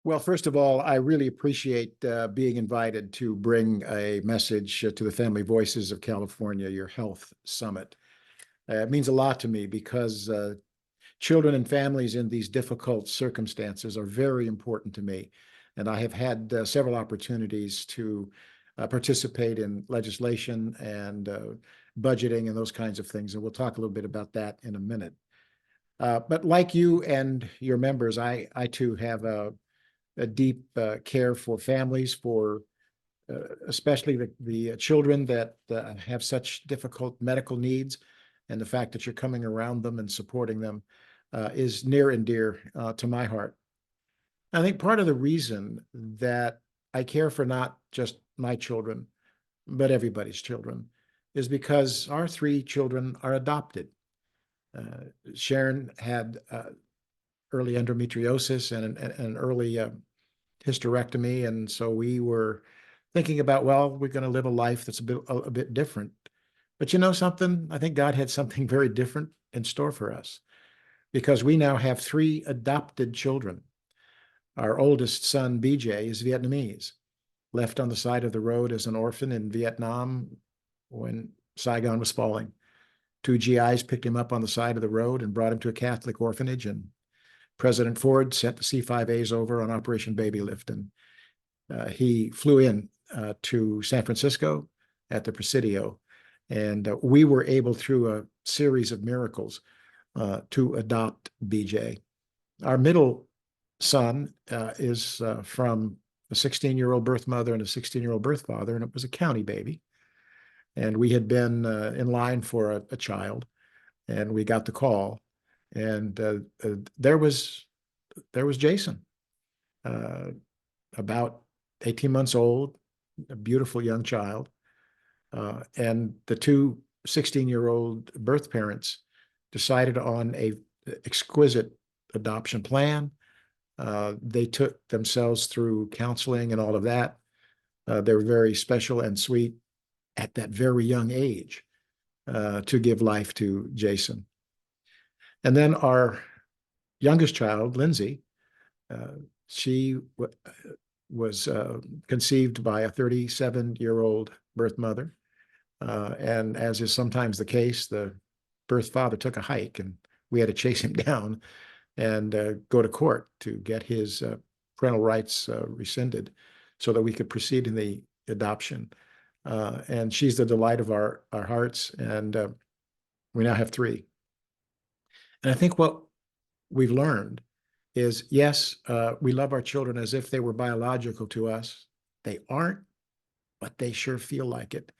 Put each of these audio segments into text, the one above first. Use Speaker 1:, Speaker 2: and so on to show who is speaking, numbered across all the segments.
Speaker 1: Well, first of all, I really appreciate being invited to bring a message to the Family Voices of California, your health summit. It means a lot to me because children and families in these difficult circumstances are very important to me. And I have had several opportunities to participate in legislation and budgeting and those kinds of things. And we'll talk a little bit about that in a minute. But like you and your members, I too have a deep care for families, for especially the children that have such difficult medical needs, and the fact that you're coming around them and supporting them is near and dear to my heart. I think part of the reason that I care for not just my children, but everybody's children, is because our three children are adopted. Sharon had early endometriosis and an early hysterectomy. And so we were thinking about, well, we're going to live a life that's a bit different. But you know something? I think God had something very different in store for us because we now have three adopted children. Our oldest son, BJ, is Vietnamese, left on the side of the road as an orphan in Vietnam when Saigon was falling. Two GIs picked him up on the side of the road and brought him to a Catholic orphanage, and President Ford sent the C-5As over on Operation Baby Lift, and he flew in to San Francisco at the Presidio, and we were able, through a series of miracles, to adopt BJ. Our middle son is from a 16-year-old birth mother and a 16-year-old birth father, and it was a county baby. And we had been in line for a child, and we got the call, and there was Jason, about 18 months old, a beautiful young child. And the two 16-year-old birth parents decided on a exquisite adoption plan. They took themselves through counseling and all of that. They were very special and sweet at that very young age to give life to Jason. And then our youngest child, Lindsay, she was conceived by a 37-year-old birth mother. And as is sometimes the case, the birth father took a hike, and we had to chase him down and go to court to get his parental rights rescinded so that we could proceed in the adoption. And she's the delight of our hearts, and we now have three. And I think what we've learned is, yes, we love our children as if they were biological to us. They aren't, but they sure feel like it,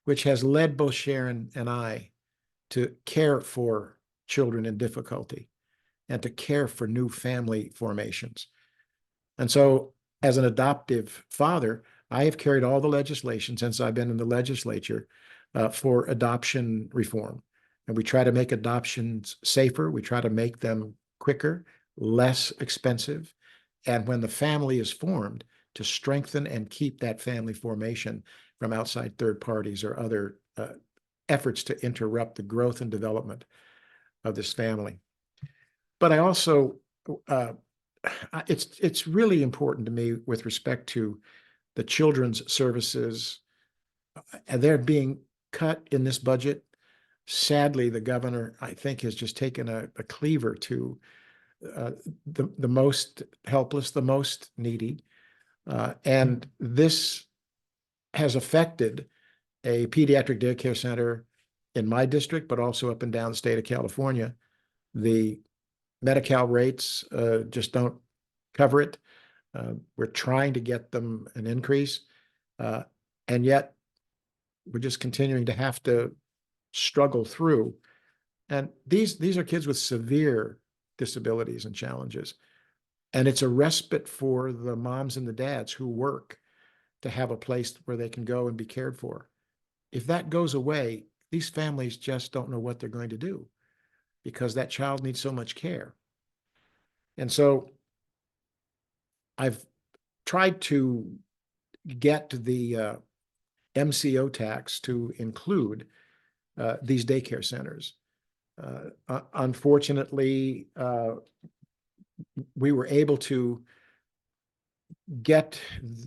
Speaker 1: which has led both Sharon and I to care for children in difficulty and to care for new family formations. And so, as an adoptive father, I have carried all the legislation since I've been in the legislature for adoption reform. And we try to make adoptions safer. We try to make them quicker, less expensive. And when the family is formed, to strengthen and keep that family formation from outside third parties or other efforts to interrupt the growth and development of this family. But I also, it's really important to me with respect to the children's services. They're being cut in this budget. Sadly, the governor, I think, has just taken a cleaver to the most helpless, the most needy. And this has affected a pediatric daycare center in my district, but also up and down the state of California. The Medi-Cal rates just don't cover it. We're trying to get them an increase, and yet we're just continuing to have to struggle through. And these are kids with severe disabilities and challenges. And it's a respite for the moms and the dads who work to have a place where they can go and be cared for. If that goes away, these families just don't know what they're going to do because that child needs so much care. And so I've tried to get the MCO tax to include these daycare centers. Unfortunately, we were able to get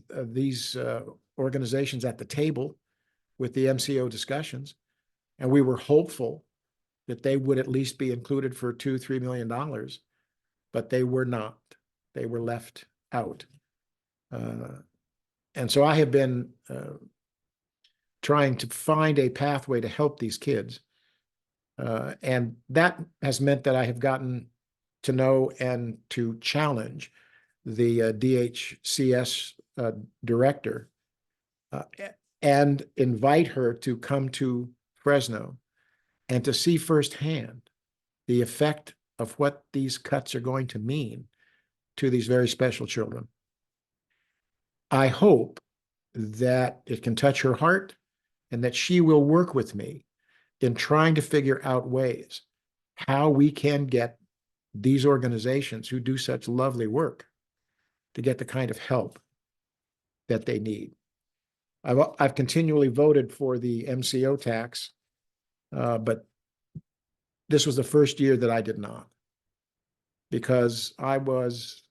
Speaker 1: these organizations at the table with the MCO discussions, and we were hopeful that they would at least be included for $2-3 million, but they were not. They were left out. And so I have been trying to find a pathway to help these kids. And that has meant that I have gotten to know and to challenge the DHCS director and invite her to come to Fresno and to see firsthand the effect of what these cuts are going to mean to these very special children. I hope that it can touch her heart and that she will work with me in trying to figure out ways how we can get these organizations who do such lovely work to get the kind of help that they need. I've continually voted for the MCO tax, but this was the first year that I did not, because I was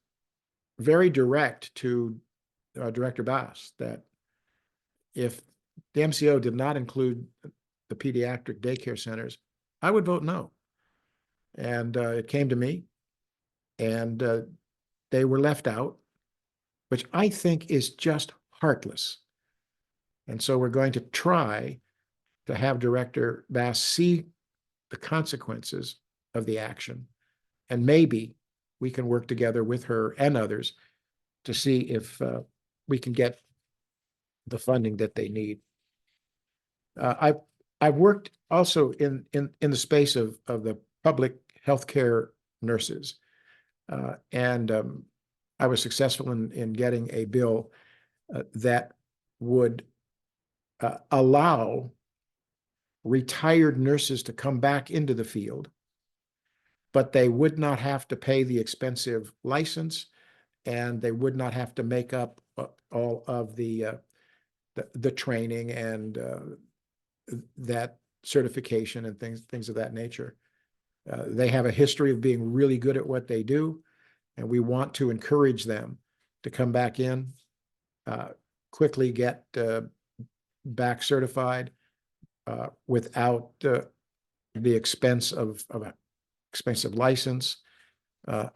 Speaker 1: very direct to Director Bass that if the MCO did not include the pediatric daycare centers, I would vote no. And it came to me, and they were left out, which I think is just heartless. And so we're going to try to have Director Bass see the consequences of the action, and maybe we can work together with her and others to see if we can get the funding that they need. I've worked also in the space of the public healthcare nurses, and I was successful in getting a bill that would allow retired nurses to come back into the field, but they would not have to pay the expensive license, and they would not have to make up all of the training and that certification and things of that nature. They have a history of being really good at what they do, and we want to encourage them to come back in, quickly get back certified without the expense of an expensive license,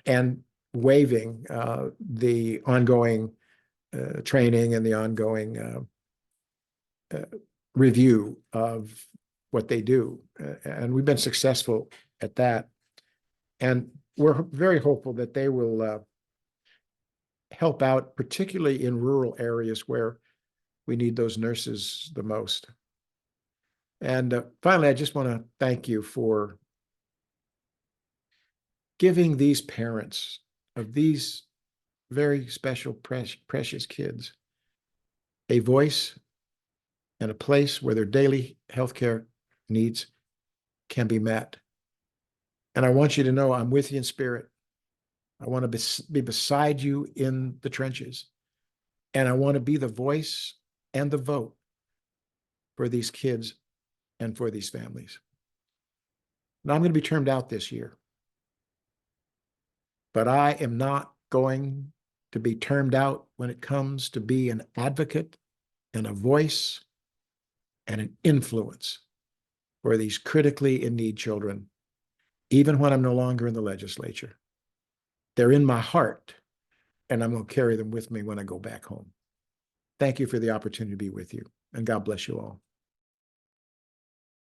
Speaker 1: and waiving the ongoing training and the ongoing review of what they do. And we've been successful at that. And we're very hopeful that they will help out, particularly in rural areas where we need those nurses the most. And finally, I just want to thank you for giving these parents of these very special, precious kids a voice and a place where their daily healthcare needs can be met. And I want you to know I'm with you in spirit. I want to be beside you in the trenches. And I want to be the voice and the vote for these kids and for these families. Now, I'm going to be termed out this year, but I am not going to be termed out when it comes to be an advocate and a voice and an influence for these critically in need children, even when I'm no longer in the legislature. They're in my heart, and I'm going to carry them with me when I go back home. Thank you for the opportunity to be with you, and God bless you all.